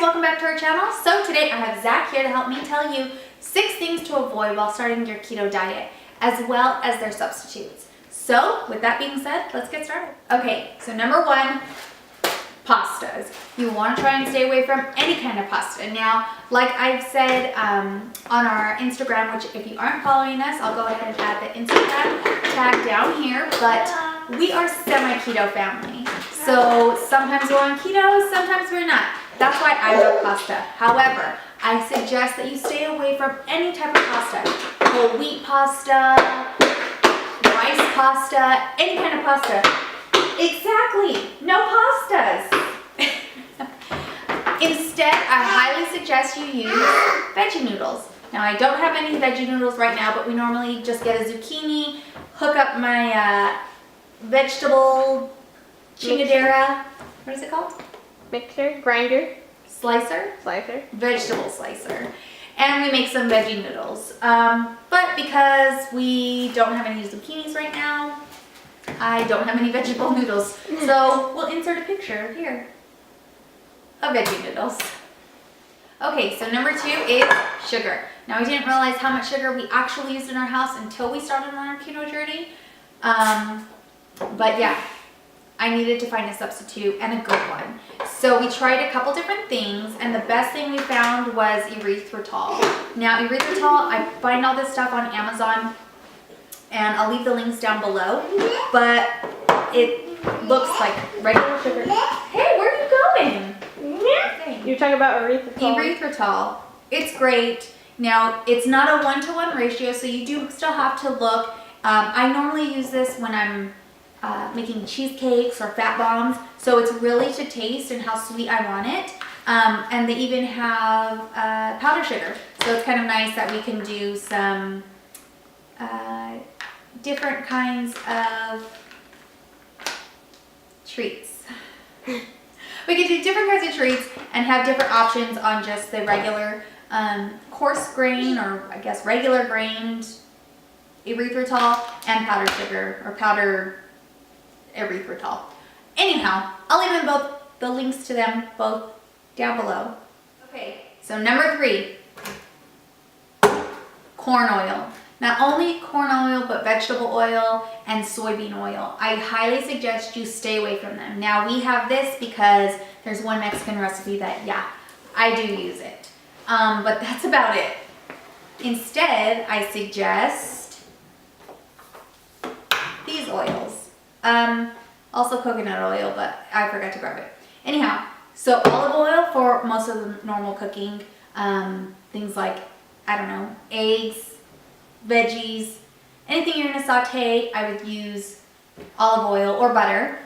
welcome back to our channel. So today I have Zach here to help me tell you 6 things to avoid while starting your keto diet, as well as their substitutes. So with that being said, let's get started. Okay, so number 1, pastas. You want to try and stay away from any kind of pasta. Now, like I've said on our Instagram, which if you aren't following us, I'll go ahead and add the Instagram tag down here, but we are semi-keto family. So sometimes we're on keto, sometimes we're not. That's why I love pasta. However, I suggest that you stay away from any type of pasta. Whole wheat pasta, rice pasta, any kind of pasta. Exactly, no pastas. Instead, I highly suggest you use veggie noodles. Now, I don't have any veggie noodles right now, but we normally just get a zucchini, hook up my vegetable chingadera. What is it called? Mixer, grinder, Slicer, vegetable slicer, and we make some veggie noodles. But because we don't have any zucchinis right now, I don't have any vegetable noodles. So we'll insert a picture here of veggie noodles. Okay, so number 2 is sugar. Now, I didn't realize how much sugar we actually used in our house until we started on our keto journey. But yeah, I needed to find a substitute and a good one. So we tried a couple different things, and the best thing we found was erythritol. Now, erythritol, I find all this stuff on Amazon, and I'll leave the links down below, but it looks like regular sugar. Hey, where are you going? You're talking about erythritol? Erythritol. It's great. Now, it's not a 1-to-1 ratio, so you do still have to look. I normally use this when I'm making cheesecakes or fat bombs, so it's really to taste and how sweet I want it. And they even have powdered sugar, so it's kind of nice that we can do some different kinds of treats. We can do different kinds of treats and have different options on just the regular coarse grain, or I guess regular grained erythritol, and powdered sugar or powdered erythritol. Anyhow, I'll leave them both, the links to them both down below. Okay, so number 3, corn oil. Not only corn oil, but vegetable oil and soybean oil. I highly suggest you stay away from them. Now, we have this because there's one Mexican recipe that, yeah, I do use it. But that's about it. Instead, I suggest these oils. Also coconut oil, but I forgot to grab it. Anyhow, so olive oil for most of the normal cooking. Things like, I don't know, eggs, veggies, anything you're gonna saute, I would use olive oil or butter.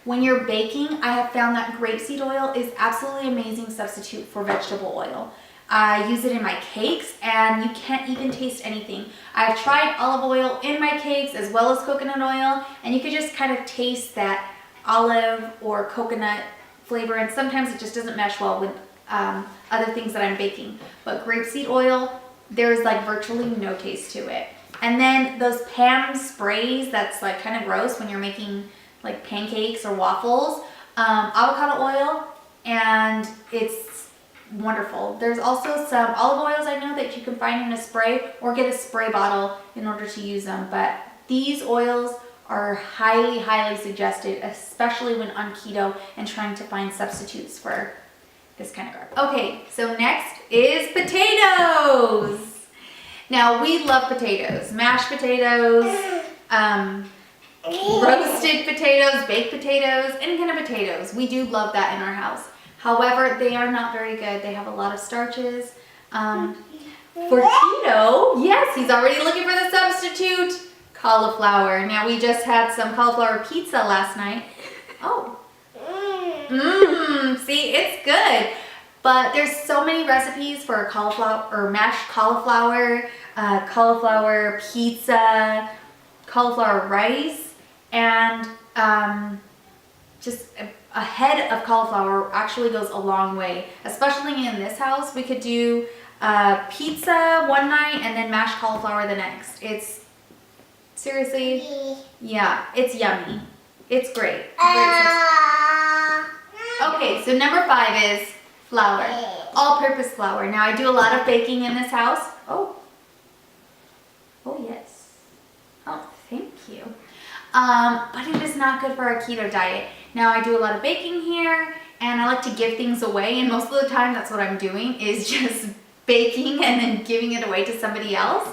When you're baking, I have found that grapeseed oil is absolutely amazing substitute for vegetable oil. I use it in my cakes, and you can't even taste anything. I've tried olive oil in my cakes as well as coconut oil, and you could just kind of taste that olive or coconut flavor, and sometimes it just doesn't mesh well with other things that I'm baking. But grapeseed oil, there's like virtually no taste to it. And then those pan sprays, that's like kind of gross when you're making like pancakes or waffles, avocado oil, and it's wonderful. There's also some olive oils I know that you can find in a spray, or get a spray bottle in order to use them. But these oils are highly, highly suggested, especially when on keto and trying to find substitutes for this kind of garbage. Okay, so next is potatoes. Now, we love potatoes. Mashed potatoes, roasted potatoes, baked potatoes, any kind of potatoes. We do love that in our house. However, they are not very good. They have a lot of starches. For keto, yes, he's already looking for the substitute, cauliflower. Now, we just had some cauliflower pizza last night. Oh. See, it's good. But there's so many recipes for cauliflower or mashed cauliflower, cauliflower pizza, cauliflower rice, and just a head of cauliflower actually goes a long way. Especially in this house, we could do pizza one night and then mashed cauliflower the next. It's seriously, yeah, it's yummy. It's great. Okay, so number 5 is flour, all-purpose flour. Now I do a lot of baking in this house. Oh yes. Oh, thank you. But it is not good for our keto diet. Now I do a lot of baking here, and I like to give things away, and most of the time that's what I'm doing is just baking and then giving it away to somebody else.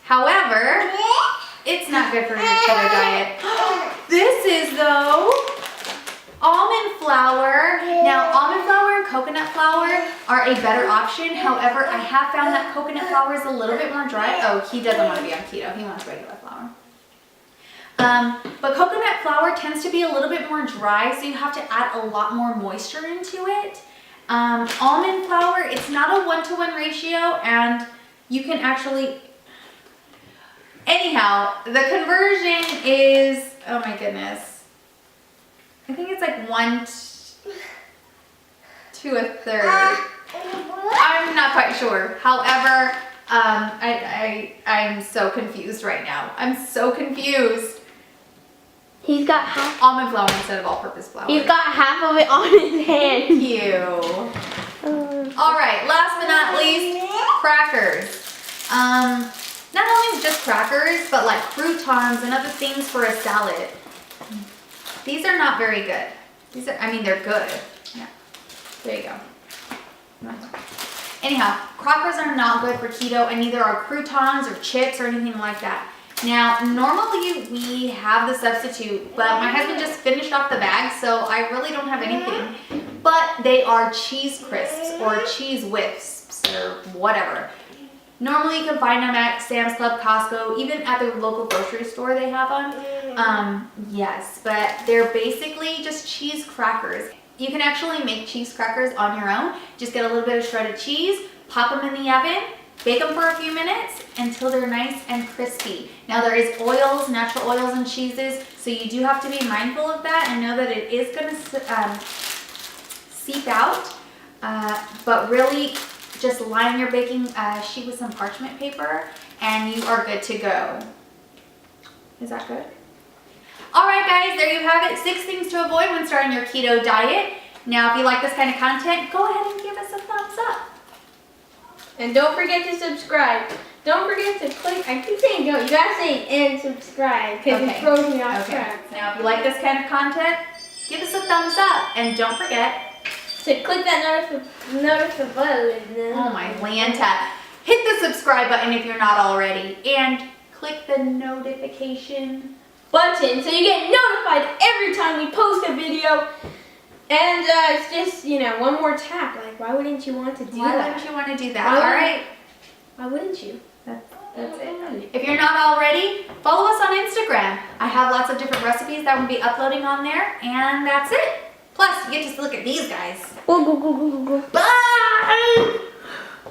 However, it's not good for your keto diet. This is though almond flour. Now almond flour and coconut flour are a better option. However, I have found that coconut flour is a little bit more dry. Oh, he doesn't want to be on keto. He wants regular flour. But coconut flour tends to be a little bit more dry, so you have to add a lot more moisture into it. Almond flour, it's not a 1-to-1 ratio, and you can actually, anyhow, the conversion is, oh my goodness, I think it's like 1 to 1/3. I'm not quite sure. However, I'm so confused right now. I'm so confused. He's got half. Almond flour instead of all-purpose flour. He's got half of it on his hand. Thank you. All right, last but not least, crackers. Not only just crackers, but like croutons and other things for a salad. These are not very good. These are, I mean, they're good. Yeah, there you go. Anyhow, crackers are not good for keto, and neither are croutons or chips or anything like that. Now, normally we have the substitute, but my husband just finished off the bag, so I really don't have anything. But they are cheese crisps or cheese wisps or whatever. Normally you can find them at Sam's Club, Costco, even at the local grocery store they have them. Yes, but they're basically just cheese crackers. You can actually make cheese crackers on your own. Just get a little bit of shredded cheese, pop them in the oven, bake them for a few minutes until they're nice and crispy. Now there is oils, natural oils and cheeses, so you do have to be mindful of that and know that it is going to seep out. But really, just line your baking sheet with some parchment paper and you are good to go. Is that good? All right, guys, there you have it. 6 things to avoid when starting your keto diet. Now, if you like this kind of content, go ahead and give us a thumbs up. And don't forget to subscribe. Don't forget to click. I keep saying don't. You gotta say and subscribe because it throws me off track. Now, if you like this kind of content, give us a thumbs up. And don't forget to click that notification button. Oh my Lanta. Hit the subscribe button if you're not already. And click the notification button so you get notified every time we post a video. And it's just, you know, one more tap. Like, why wouldn't you want to do that? Why wouldn't you want to do that? All right. Why wouldn't you? That's it. If you're not already, follow us on Instagram. I have lots of different recipes that we'll be uploading on there. And that's it. Plus, you get to look at these guys. Go. Bye!